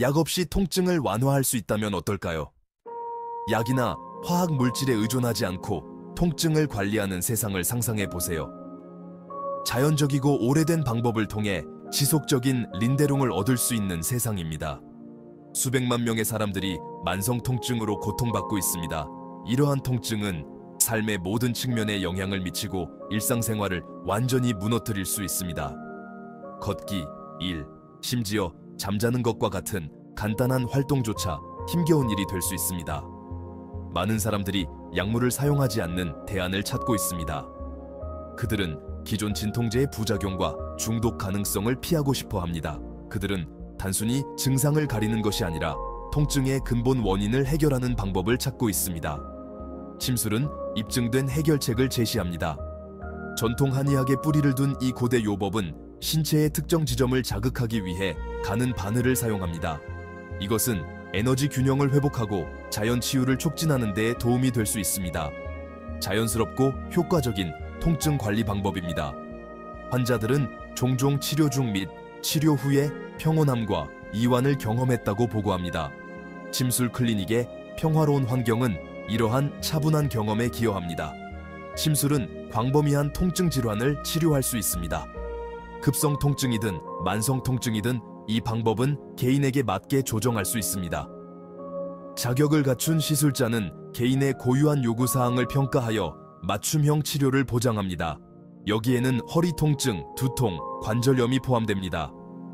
약 없이 통증을 완화할 수 있다면 어떨까요? 약이나 화학 물질에 의존하지 않고 통증을 관리하는 세상을 상상해 보세요. 자연적이고 오래된 방법을 통해 지속적인 린데롱을 얻을 수 있는 세상입니다. 수백만 명의 사람들이 만성 통증으로 고통받고 있습니다. 이러한 통증은 삶의 모든 측면에 영향을 미치고 일상생활을 완전히 무너뜨릴 수 있습니다. 걷기, 일, 심지어 잠자는 것과 같은 간단한 활동조차 힘겨운 일이 될 수 있습니다. 많은 사람들이 약물을 사용하지 않는 대안을 찾고 있습니다. 그들은 기존 진통제의 부작용과 중독 가능성을 피하고 싶어 합니다. 그들은 단순히 증상을 가리는 것이 아니라 통증의 근본 원인을 해결하는 방법을 찾고 있습니다. 침술은 입증된 해결책을 제시합니다. 전통 한의학의 뿌리를 둔 이 고대 요법은 신체의 특정 지점을 자극하기 위해 가는 바늘을 사용합니다. 이것은 에너지 균형을 회복하고 자연 치유를 촉진하는 데 도움이 될 수 있습니다. 자연스럽고 효과적인 통증 관리 방법입니다. 환자들은 종종 치료 중 및 치료 후에 평온함과 이완을 경험했다고 보고합니다. 침술 클리닉의 평화로운 환경은 이러한 차분한 경험에 기여합니다. 침술은 광범위한 통증 질환을 치료할 수 있습니다. 급성 통증이든 만성 통증이든 이 방법은 개인에게 맞게 조정할 수 있습니다. 자격을 갖춘 시술자는 개인의 고유한 요구사항을 평가하여 맞춤형 치료를 보장합니다. 여기에는 허리 통증, 두통, 관절염이 포함됩니다.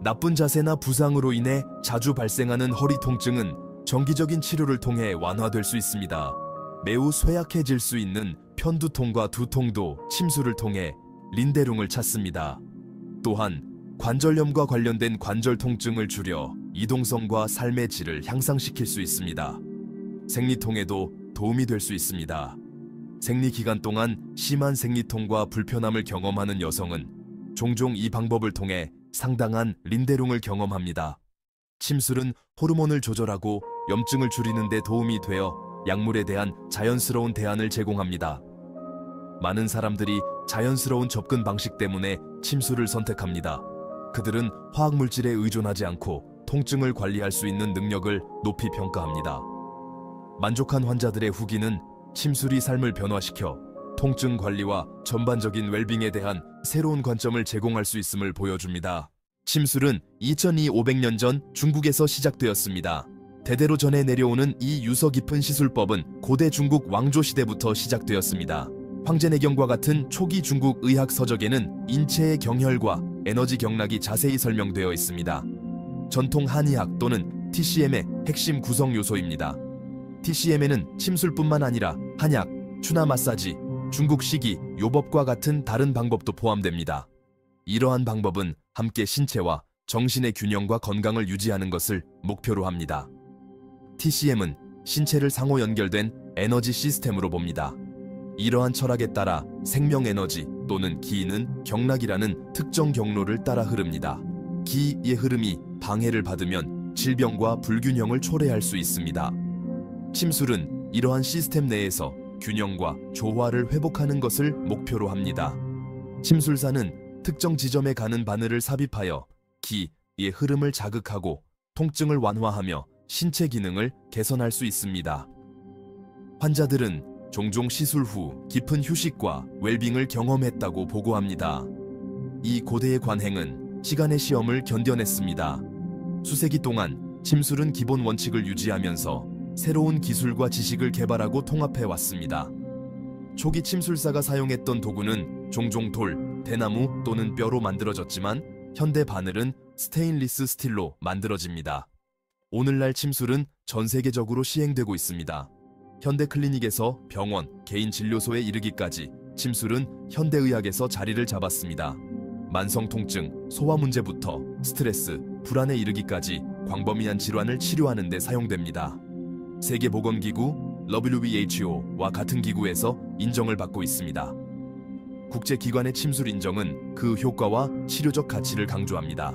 나쁜 자세나 부상으로 인해 자주 발생하는 허리 통증은 정기적인 치료를 통해 완화될 수 있습니다. 매우 쇠약해질 수 있는 편두통과 두통도 침술을 통해 린데롱을 찾습니다. 또한 관절염과 관련된 관절 통증을 줄여 이동성과 삶의 질을 향상시킬 수 있습니다. 생리통에도 도움이 될 수 있습니다. 생리 기간 동안 심한 생리통과 불편함을 경험하는 여성은 종종 이 방법을 통해 상당한 린데롱을 경험합니다. 침술은 호르몬을 조절하고 염증을 줄이는 데 도움이 되어 약물에 대한 자연스러운 대안을 제공합니다. 많은 사람들이 자연스러운 접근 방식 때문에 침술을 선택합니다. 그들은 화학물질에 의존하지 않고 통증을 관리할 수 있는 능력을 높이 평가합니다. 만족한 환자들의 후기는 침술이 삶을 변화시켜 통증 관리와 전반적인 웰빙에 대한 새로운 관점을 제공할 수 있음을 보여줍니다. 침술은 2002 500년 전 중국에서 시작되었습니다. 대대로 전해 내려오는 이 유서 깊은 시술법은 고대 중국 왕조 시대부터 시작되었습니다. 황제내경과 같은 초기 중국 의학 서적에는 인체의 경혈과 에너지 경락이 자세히 설명되어 있습니다. 전통 한의학 또는 TCM의 핵심 구성 요소입니다. TCM에는 침술뿐만 아니라 한약, 추나 마사지, 중국 식이, 요법과 같은 다른 방법도 포함됩니다. 이러한 방법은 함께 신체와 정신의 균형과 건강을 유지하는 것을 목표로 합니다. TCM은 신체를 상호 연결된 에너지 시스템으로 봅니다. 이러한 철학에 따라 생명에너지 또는 기는 경락이라는 특정 경로를 따라 흐릅니다. 기의 흐름이 방해를 받으면 질병과 불균형을 초래할 수 있습니다. 침술은 이러한 시스템 내에서 균형과 조화를 회복하는 것을 목표로 합니다. 침술사는 특정 지점에 가는 바늘을 삽입하여 기의 흐름을 자극하고 통증을 완화하며 신체 기능을 개선할 수 있습니다. 환자들은 종종 시술 후 깊은 휴식과 웰빙을 경험했다고 보고합니다. 이 고대의 관행은 시간의 시험을 견뎌냈습니다. 수세기 동안 침술은 기본 원칙을 유지하면서 새로운 기술과 지식을 개발하고 통합해 왔습니다. 초기 침술사가 사용했던 도구는 종종 돌, 대나무 또는 뼈로 만들어졌지만 현대 바늘은 스테인리스 스틸로 만들어집니다. 오늘날 침술은 전 세계적으로 시행되고 있습니다. 현대 클리닉에서 병원, 개인 진료소에 이르기까지 침술은 현대의학에서 자리를 잡았습니다. 만성 통증, 소화 문제부터 스트레스, 불안에 이르기까지 광범위한 질환을 치료하는 데 사용됩니다. 세계보건기구 WHO와 같은 기구에서 인정을 받고 있습니다. 국제기관의 침술 인정은 그 효과와 치료적 가치를 강조합니다.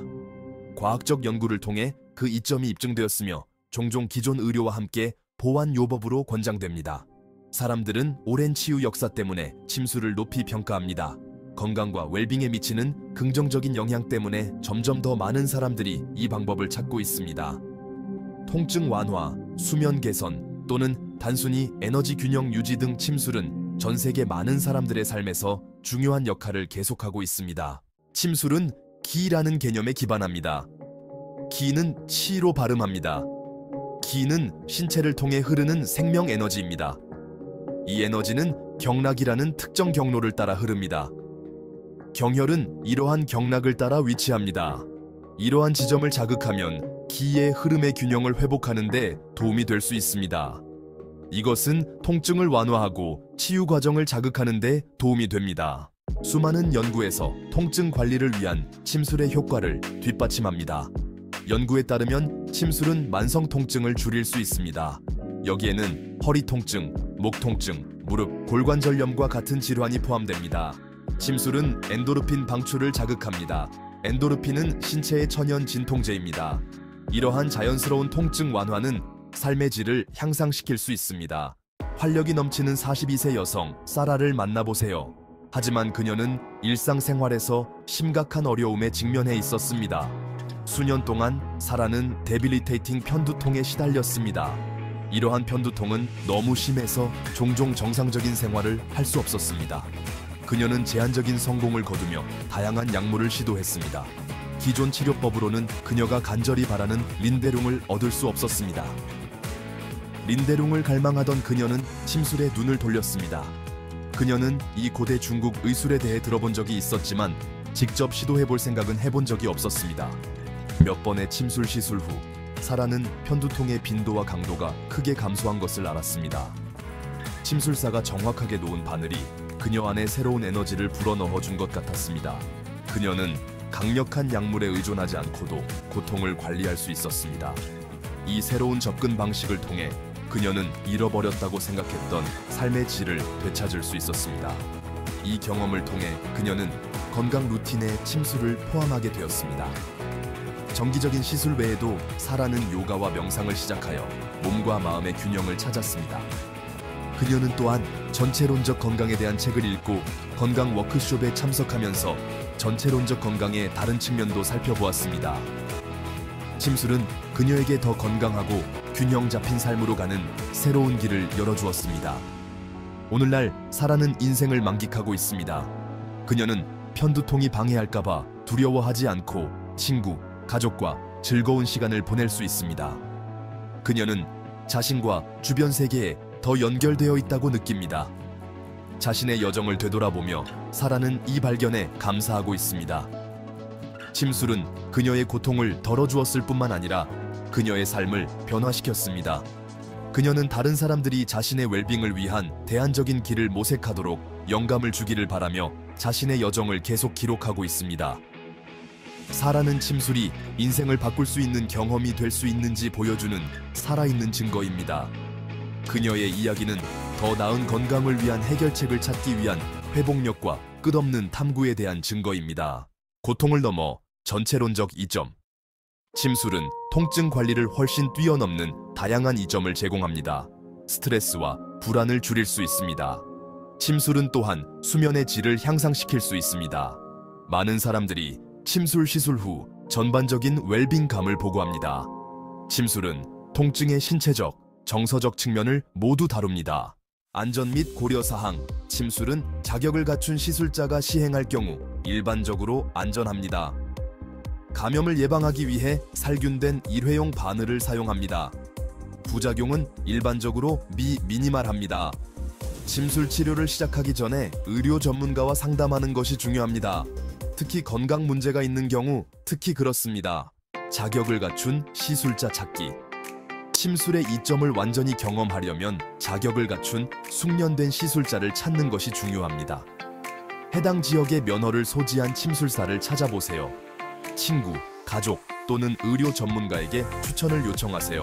과학적 연구를 통해 그 이점이 입증되었으며 종종 기존 의료와 함께 보완 요법으로 권장됩니다. 사람들은 오랜 치유 역사 때문에 침술을 높이 평가합니다. 건강과 웰빙에 미치는 긍정적인 영향 때문에 점점 더 많은 사람들이 이 방법을 찾고 있습니다. 통증 완화, 수면 개선 또는 단순히 에너지 균형 유지 등 침술은 전 세계 많은 사람들의 삶에서 중요한 역할을 계속하고 있습니다. 침술은 기라는 개념에 기반합니다. 기는 치로 발음합니다. 기는 신체를 통해 흐르는 생명 에너지입니다. 이 에너지는 경락이라는 특정 경로를 따라 흐릅니다. 경혈은 이러한 경락을 따라 위치합니다. 이러한 지점을 자극하면 기의 흐름의 균형을 회복하는 데 도움이 될 수 있습니다. 이것은 통증을 완화하고 치유 과정을 자극하는 데 도움이 됩니다. 수많은 연구에서 통증 관리를 위한 침술의 효과를 뒷받침합니다. 연구에 따르면 침술은 만성 통증을 줄일 수 있습니다. 여기에는 허리 통증, 목 통증, 무릎, 골관절염과 같은 질환이 포함됩니다. 침술은 엔도르핀 방출을 자극합니다. 엔도르핀은 신체의 천연 진통제입니다. 이러한 자연스러운 통증 완화는 삶의 질을 향상시킬 수 있습니다. 활력이 넘치는 42세 여성 사라를 만나보세요. 하지만 그녀는 일상생활에서 심각한 어려움에 직면해 있었습니다. 수년 동안 사라는 데빌리테이팅 편두통에 시달렸습니다. 이러한 편두통은 너무 심해서 종종 정상적인 생활을 할 수 없었습니다. 그녀는 제한적인 성공을 거두며 다양한 약물을 시도했습니다. 기존 치료법으로는 그녀가 간절히 바라는 린데룽을 얻을 수 없었습니다. 린데룽을 갈망하던 그녀는 침술에 눈을 돌렸습니다. 그녀는 이 고대 중국 의술에 대해 들어본 적이 있었지만 직접 시도해볼 생각은 해본 적이 없었습니다. 몇 번의 침술 시술 후 사라는 편두통의 빈도와 강도가 크게 감소한 것을 알았습니다. 침술사가 정확하게 놓은 바늘이 그녀 안에 새로운 에너지를 불어넣어 준 것 같았습니다. 그녀는 강력한 약물에 의존하지 않고도 고통을 관리할 수 있었습니다. 이 새로운 접근 방식을 통해 그녀는 잃어버렸다고 생각했던 삶의 질을 되찾을 수 있었습니다. 이 경험을 통해 그녀는 건강 루틴에 침술을 포함하게 되었습니다. 정기적인 시술 외에도 사라는 요가와 명상을 시작하여 몸과 마음의 균형을 찾았습니다. 그녀는 또한 전체론적 건강에 대한 책을 읽고 건강 워크숍에 참석하면서 전체론적 건강의 다른 측면도 살펴보았습니다. 침술은 그녀에게 더 건강하고 균형 잡힌 삶으로 가는 새로운 길을 열어주었습니다. 오늘날 사라는 인생을 만끽하고 있습니다. 그녀는 편두통이 방해할까봐 두려워하지 않고 친구, 가족과 즐거운 시간을 보낼 수 있습니다. 그녀는 자신과 주변 세계에 더 연결되어 있다고 느낍니다. 자신의 여정을 되돌아보며 사라는 이 발견에 감사하고 있습니다. 침술은 그녀의 고통을 덜어주었을 뿐만 아니라 그녀의 삶을 변화시켰습니다. 그녀는 다른 사람들이 자신의 웰빙을 위한 대안적인 길을 모색하도록 영감을 주기를 바라며 자신의 여정을 계속 기록하고 있습니다. 사라는 침술이 인생을 바꿀 수 있는 경험이 될 수 있는지 보여주는 살아있는 증거입니다. 그녀의 이야기는 더 나은 건강을 위한 해결책을 찾기 위한 회복력과 끝없는 탐구에 대한 증거입니다. 고통을 넘어 전체론적 이점. 침술은 통증 관리를 훨씬 뛰어넘는 다양한 이점을 제공합니다. 스트레스와 불안을 줄일 수 있습니다. 침술은 또한 수면의 질을 향상시킬 수 있습니다. 많은 사람들이 침술 시술 후 전반적인 웰빙감을 보고합니다. 침술은 통증의 신체적, 정서적 측면을 모두 다룹니다. 안전 및 고려사항. 침술은 자격을 갖춘 시술자가 시행할 경우 일반적으로 안전합니다. 감염을 예방하기 위해 살균된 일회용 바늘을 사용합니다. 부작용은 일반적으로 미니멀합니다. 침술 치료를 시작하기 전에 의료 전문가와 상담하는 것이 중요합니다. 특히 건강 문제가 있는 경우 특히 그렇습니다. 자격을 갖춘 시술자 찾기. 침술의 이점을 완전히 경험하려면 자격을 갖춘 숙련된 시술자를 찾는 것이 중요합니다. 해당 지역의 면허를 소지한 침술사를 찾아보세요. 친구, 가족 또는 의료 전문가에게 추천을 요청하세요.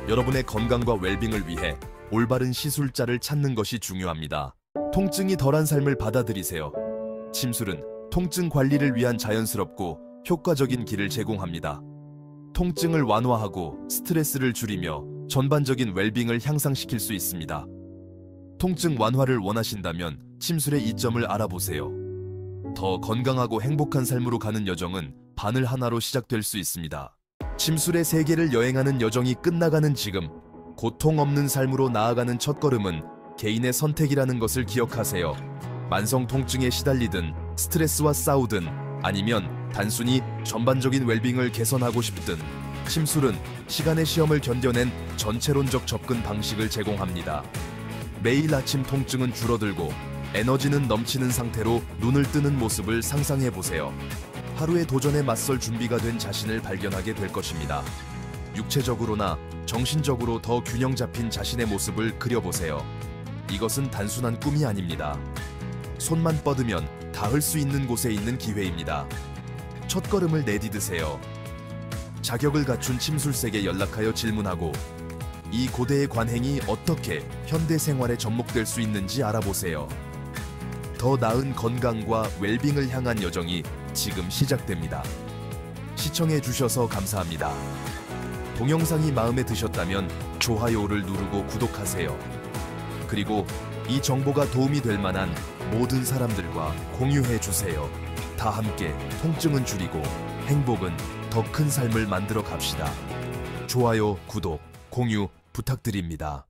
여러분의 건강과 웰빙을 위해 올바른 시술자를 찾는 것이 중요합니다. 통증이 덜한 삶을 받아들이세요. 침술은 통증 관리를 위한 자연스럽고 효과적인 길을 제공합니다. 통증을 완화하고 스트레스를 줄이며 전반적인 웰빙을 향상시킬 수 있습니다. 통증 완화를 원하신다면 침술의 이점을 알아보세요. 더 건강하고 행복한 삶으로 가는 여정은 바늘 하나로 시작될 수 있습니다. 침술의 세계를 여행하는 여정이 끝나가는 지금, 고통 없는 삶으로 나아가는 첫걸음은 개인의 선택이라는 것을 기억하세요. 만성 통증에 시달리든 스트레스와 싸우든 아니면 단순히 전반적인 웰빙을 개선하고 싶든 침술은 시간의 시험을 견뎌낸 전체론적 접근 방식을 제공합니다. 매일 아침 통증은 줄어들고 에너지는 넘치는 상태로 눈을 뜨는 모습을 상상해 보세요. 하루의 도전에 맞설 준비가 된 자신을 발견하게 될 것입니다. 육체적으로나 정신적으로 더 균형 잡힌 자신의 모습을 그려보세요. 이것은 단순한 꿈이 아닙니다. 손만 뻗으면 닿을 수 있는 곳에 있는 기회입니다. 첫걸음을 내디드세요. 자격을 갖춘 침술색에 연락하여 질문하고 이 고대의 관행이 어떻게 현대 생활에 접목될 수 있는지 알아보세요. 더 나은 건강과 웰빙을 향한 여정이 지금 시작됩니다. 시청해 주셔서 감사합니다. 동영상이 마음에 드셨다면 좋아요를 누르고 구독하세요. 그리고 이 정보가 도움이 될 만한 모든 사람들과 공유해 주세요. 다 함께 통증은 줄이고 행복은 더 큰 삶을 만들어 갑시다. 좋아요, 구독, 공유 부탁드립니다.